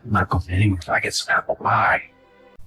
I'm not going anywhere if I get some apple pie.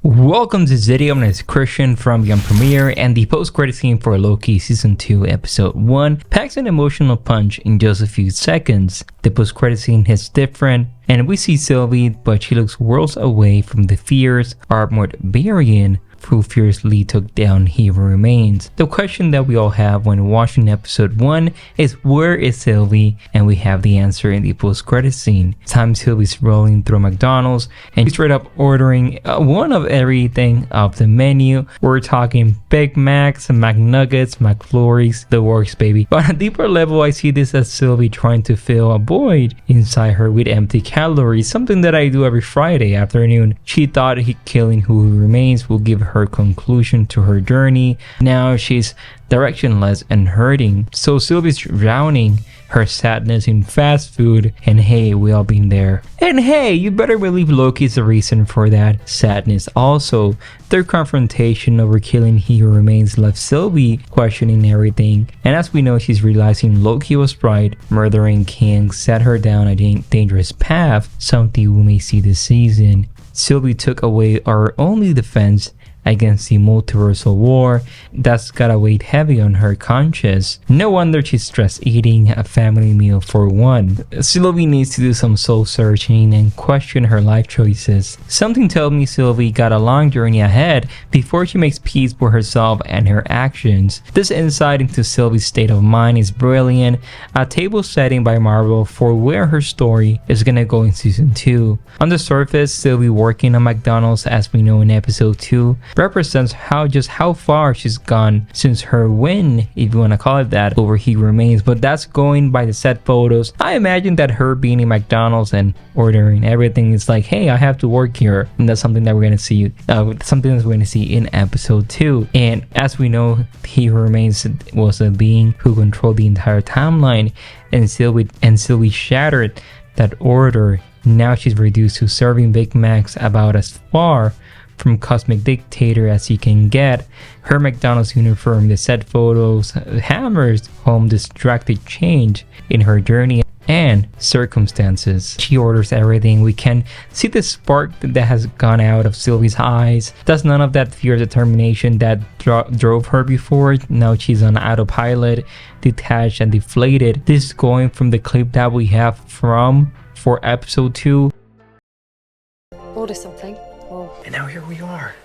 Welcome to this video. My name is Christian from Young Premiere, and the post-credit scene for Loki Season 2 Episode 1 packs an emotional punch in just a few seconds. The post-credit scene hits different, and we see Sylvie, but she looks worlds away from the fierce armored Barian who fiercely took down He Who Remains. The question that we all have when watching episode 1 is, where is Sylvie? And we have the answer in the post-credit scene. This time Sylvie's rolling through McDonald's and she's straight up ordering one of everything off the menu. We're talking Big Macs, McNuggets, McFlurries, the works, baby. But on a deeper level, I see this as Sylvie trying to fill a void inside her with empty calories, something that I do every Friday afternoon. She thought killing Who Remains will give her conclusion to her journey. Now she's directionless and hurting, so Sylvie's drowning her sadness in fast food, and hey, we all been there. And hey, you better believe Loki's the reason for that sadness also. Their confrontation over killing He Who Remains left Sylvie questioning everything, and as we know, she's realizing Loki was right. Murdering King set her down a dangerous path, something we may see this season. Sylvie took away our only defense against the multiversal war that's gotta weigh heavy on her conscience. No wonder she's stressed eating a family meal for one. Sylvie needs to do some soul searching and question her life choices. Something tells me Sylvie got a long journey ahead before she makes peace with herself and her actions. This insight into Sylvie's state of mind is brilliant, a table setting by Marvel for where her story is gonna go in season 2. On the surface, Sylvie working at McDonald's, as we know in episode 2, represents how far she's gone since her win, if you want to call it that, over He Remains. But that's going by the set photos. I imagine that her being in McDonald's and ordering everything is like, hey, I have to work here, and that's something that we're going to see in episode 2. And as we know, He Who Remains was a being who controlled the entire timeline, and Sylvie shattered that order. Now she's reduced to serving Big Macs about as far from cosmic dictator as he can get. Her McDonald's uniform, the set photos, hammers home this drastic change in her journey and circumstances. She orders everything. We can see the spark that has gone out of Sylvie's eyes. That's none of that fierce determination that drove her before. Now she's on autopilot, detached and deflated. This is going from the clip that we have for episode 2. Order something. And now here we are,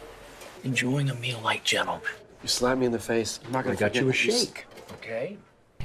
enjoying a meal like gentlemen. You slapped me in the face. I'm not gonna got you a shake, okay?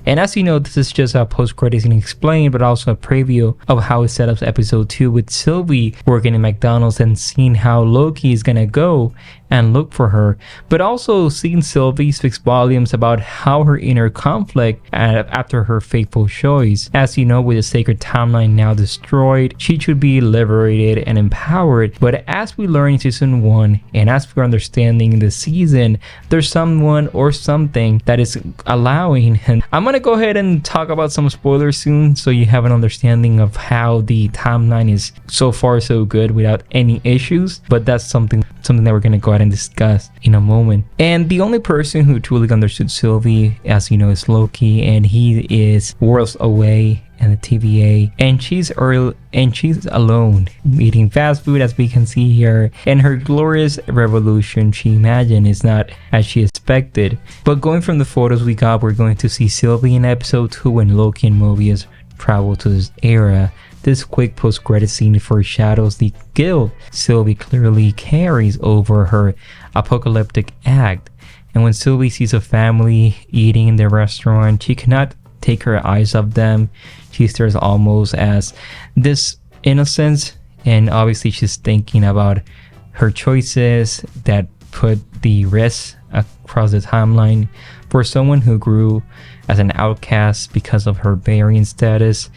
And as you know, this is just a post-credits scene explained, but also a preview of how it set up episode 2 with Sylvie working in McDonald's and seeing how Loki is gonna go and look for her. But also seeing Sylvie speaks volumes about how her inner conflict after her fateful choice. As you know, with the sacred timeline now destroyed, she should be liberated and empowered. But as we learn in season 1, and as we're understanding the season, there's someone or something that is allowing, and I'm gonna go ahead and talk about some spoilers soon so you have an understanding of how the timeline is so far so good without any issues. But that's something that we're gonna go ahead and discuss in a moment. And the only person who truly understood Sylvie, as you know, is Loki, and he is worlds away in the TVA, and she's alone eating fast food, as we can see here, and her glorious revolution she imagined is not as she expected. But going from the photos we got, we're going to see Sylvie in episode 2 when Loki and Mobius travel to this era. This quick post-credit scene foreshadows the guilt Sylvie clearly carries over her apocalyptic act. And when Sylvie sees a family eating in the restaurant, she cannot take her eyes off them. She stares almost as this innocence, and obviously she's thinking about her choices that put the risk across the timeline. For someone who grew as an outcast because of her Barian status,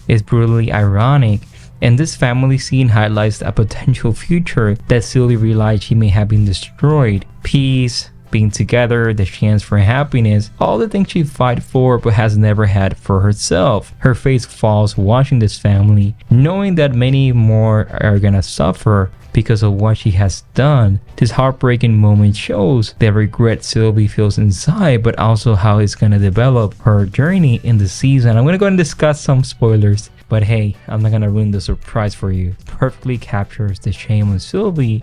is brutally ironic, and this family scene highlights a potential future that Sylvie realized she may have been destroyed. Peace, being together, the chance for happiness, all the things she fought for but has never had for herself. Her face falls watching this family, knowing that many more are gonna suffer because of what she has done. This heartbreaking moment shows the regret Sylvie feels inside, but also how it's gonna develop her journey in the season. I'm gonna go and discuss some spoilers But hey, I'm not gonna ruin the surprise for you. It perfectly captures the shame on Sylvie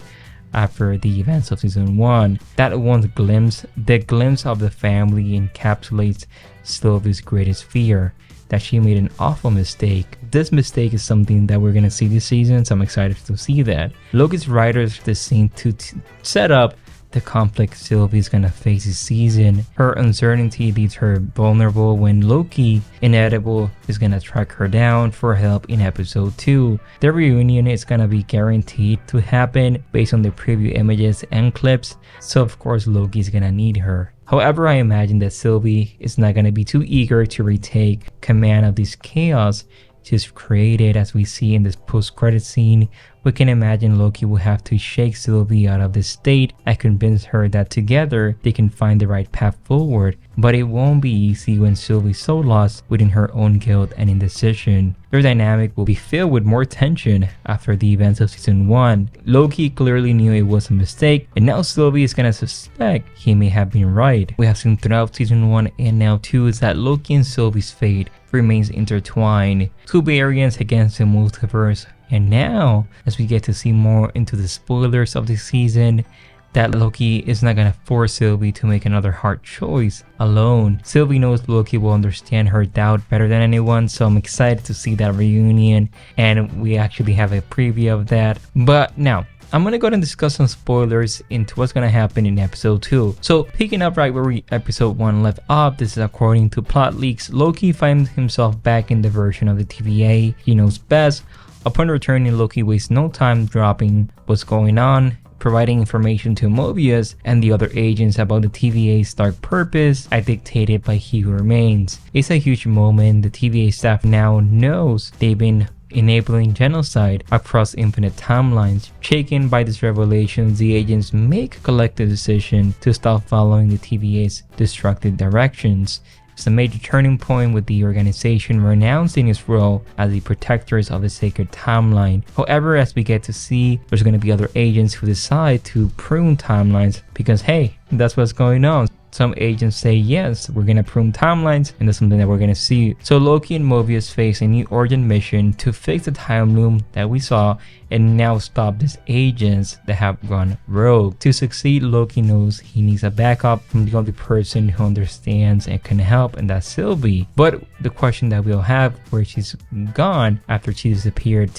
after the events of season 1. That one glimpse, the glimpse of the family encapsulates Sylvie's greatest fear, that she made an awful mistake. This mistake is something that we're gonna see this season, so I'm excited to see that. Loki's writers this scene to set up the conflict Sylvie's gonna face this season. Her uncertainty leaves her vulnerable when Loki, inedible, is gonna track her down for help in episode 2. The reunion is gonna be guaranteed to happen based on the preview images and clips, so of course Loki is gonna need her. However, I imagine that Sylvie is not gonna be too eager to retake command of this chaos she's created. As we see in this post-credit scene, we can imagine Loki will have to shake Sylvie out of this state and convince her that together they can find the right path forward. But it won't be easy when Sylvie's so lost within her own guilt and indecision. Their dynamic will be filled with more tension after the events of season 1. Loki clearly knew it was a mistake, and now Sylvie is gonna suspect he may have been right. We have seen throughout season 1 and now 2 is that Loki and Sylvie's fate remains intertwined. Two variants against the multiverse. And now, as we get to see more into the spoilers of this season, that Loki is not gonna force Sylvie to make another hard choice alone. Sylvie knows Loki will understand her doubt better than anyone, so I'm excited to see that reunion, and we actually have a preview of that. But now, I'm gonna go ahead and discuss some spoilers into what's gonna happen in episode 2. So picking up right where episode 1 left off, this is according to plot leaks. Loki finds himself back in the version of the TVA he knows best. Upon returning, Loki wastes no time dropping what's going on, providing information to Mobius and the other agents about the TVA's dark purpose as dictated by He Who Remains. It's a huge moment. The TVA staff now knows they've been enabling genocide across infinite timelines. Shaken by this revelation, the agents make a collective decision to stop following the TVA's destructive directions. It's a major turning point, with the organization renouncing its role as the protectors of the sacred timeline. However, as we get to see, there's going to be other agents who decide to prune timelines because hey, that's what's going on. Some agents say yes, we're gonna prune timelines, and that's something that we're gonna see. So Loki and Mobius face a new urgent mission to fix the time loop that we saw and now stop these agents that have gone rogue. To succeed, Loki knows he needs a backup from the only person who understands and can help, and that's Sylvie. But the question that we'll have, where she's gone after she disappeared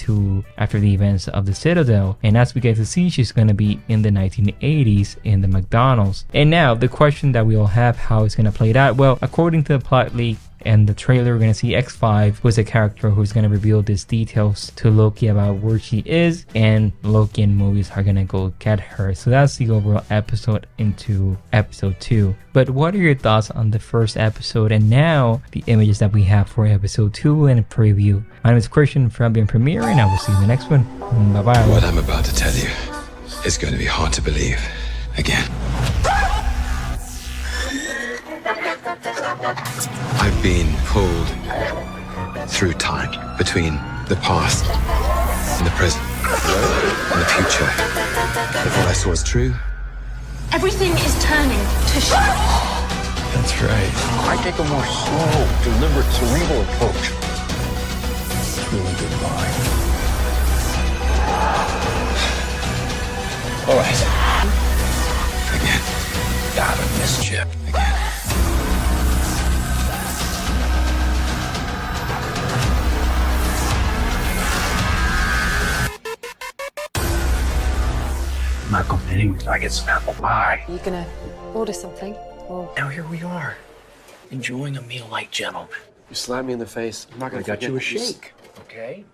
after the events of the Citadel, and as we get to see, she's gonna be in the 1980s in the McDonald's. And now the question that we all have, how it's gonna play out. Well, according to the plot leak and the trailer, we're gonna see X5, who's a character who's gonna reveal these details to Loki about where she is, and Loki and Mobius are gonna go get her. So that's the overall episode into episode 2. But what are your thoughts on the first episode and now the images that we have for episode 2 and a preview? My name is Christian from Being Premiere, and I will see you in the next one. Bye bye. What I'm about to tell you is going to be hard to believe again. I've been pulled through time, between the past and the present and the future. If what I saw is true, everything is turning to shit. that's right. I take a more slow, deliberate, cerebral approach. It's really goodbye. All right. Again. God, I missed you. Again. I'm not going anywhere until I get some apple pie. Are you gonna order something? Or Now here we are, enjoying a meal like gentlemen. You slap me in the face, I'm not gonna I got forget you a that you shake, okay?